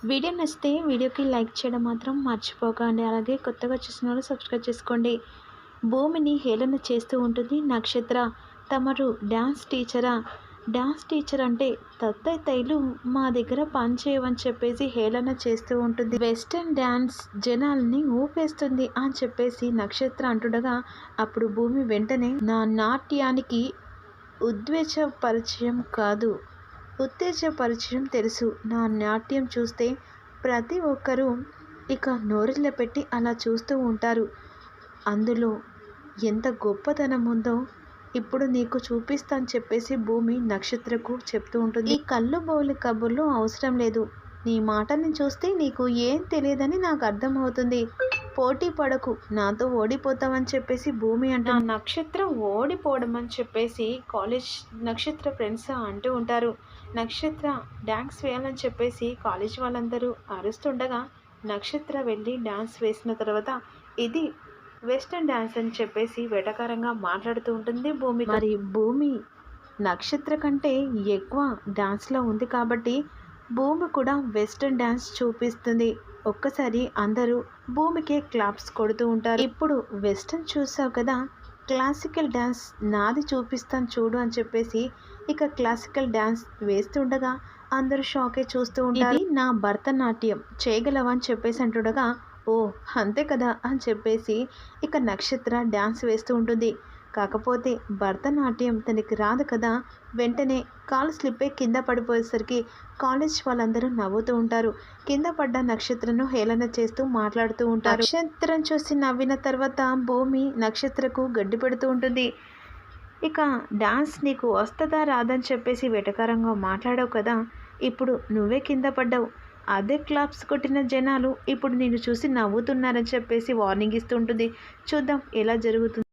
Video నచ్చితే వీడియోకి like చేయడం మాత్రం మర్చిపోకండి. అలాగే కొత్తగా చూసిన వాళ్ళు సబ్స్క్రైబ్ చేసుకోండి. భూమిని హేళన చేస్తూ ఉంటుంది నక్షత్ర. తమరు డ్యాన్స్ టీచరా? డ్యాన్స్ టీచర్ అంటే తైలు మా దగ్గర పని చేయవని చెప్పేసి హేళన చేస్తూ ఉంటుంది. వెస్టర్న్ డ్యాన్స్ జనాల్ని ఊపేస్తుంది అని చెప్పేసి నక్షత్ర అంటుండగా అప్పుడు భూమి వెంటనే నా నాట్యానికి ఉద్వేజ పరిచయం కాదు, ఉత్తేజ పరిచయం తెలుసు. నా నాట్యం చూస్తే ప్రతి ఒక్కరూ ఇక నోరెళ్ళ పెట్టి అలా చూస్తూ ఉంటారు. అందులో ఎంత గొప్పతనం ఉందో ఇప్పుడు నీకు చూపిస్తాను చెప్పేసి భూమి నక్షత్రకు చెప్తూ ఉంటుంది. ఈ కళ్ళు బౌలి కబుర్లు అవసరం లేదు. నీ మాటని చూస్తే నీకు ఏం తెలియదని నాకు అర్థమవుతుంది. పోటీ పడకు, నాతో ఓడిపోతావని చెప్పేసి భూమి అంటూ నక్షత్రం ఓడిపోవడం అని చెప్పేసి కాలేజ్ నక్షత్ర ఫ్రెండ్స్ అంటూ ఉంటారు. నక్షత్ర డ్యాన్స్ వేయాలని చెప్పేసి కాలేజ్ వాళ్ళందరూ అరుస్తుండగా నక్షత్ర వెళ్ళి డ్యాన్స్ వేసిన తర్వాత ఇది వెస్టర్న్ డ్యాన్స్ అని చెప్పేసి వెటకారంగా మాట్లాడుతూ ఉంటుంది భూమి. మరి భూమి నక్షత్ర కంటే ఎక్కువ డ్యాన్స్లో ఉంది కాబట్టి భూమి కూడా వెస్టర్న్ డ్యాన్స్ చూపిస్తుంది. ఒక్కసారి అందరూ భూమికే క్లాప్స్ కొడుతూ ఉంటారు. ఇప్పుడు వెస్టర్న్ చూసావు కదా, క్లాసికల్ డ్యాన్స్ నాది చూపిస్తాను చూడు అని చెప్పేసి ఇక క్లాసికల్ డ్యాన్స్ వేస్తుండగా అందరూ షాకే చూస్తూ ఉంటారు. ఇది నా భరతనాట్యం చేయగలవని చెప్పేసి అంటుండగా ఓ అంతే కదా అని చెప్పేసి ఇక నక్షత్ర డ్యాన్స్ వేస్తూ ఉంటుంది. కాకపోతే భరతనాట్యం తనకి రాదు కదా. వెంటనే కాలు స్లిప్ అయి కింద పడిపోయేసరికి కాలేజ్ వాళ్ళందరూ నవ్వుతూ ఉంటారు. కింద పడ్డ నక్షత్రను హేళన చేస్తూ మాట్లాడుతూ ఉంటారు. నక్షత్రం చూసి నవ్విన తర్వాత భూమి నక్షత్రకు గడ్డి పెడుతూ ఉంటుంది. ఇక డాన్స్ నీకు వస్తుందా రాదని చెప్పేసి వెటకారంగా మాట్లాడావు కదా, ఇప్పుడు నువ్వే కింద పడ్డావు. అదే క్లాప్స్ కొట్టిన జనాలు ఇప్పుడు నిన్ను చూసి నవ్వుతున్నారని చెప్పేసి వార్నింగ్ ఇస్తూ ఉంటుంది. చూద్దాం ఎలా జరుగుతుంది.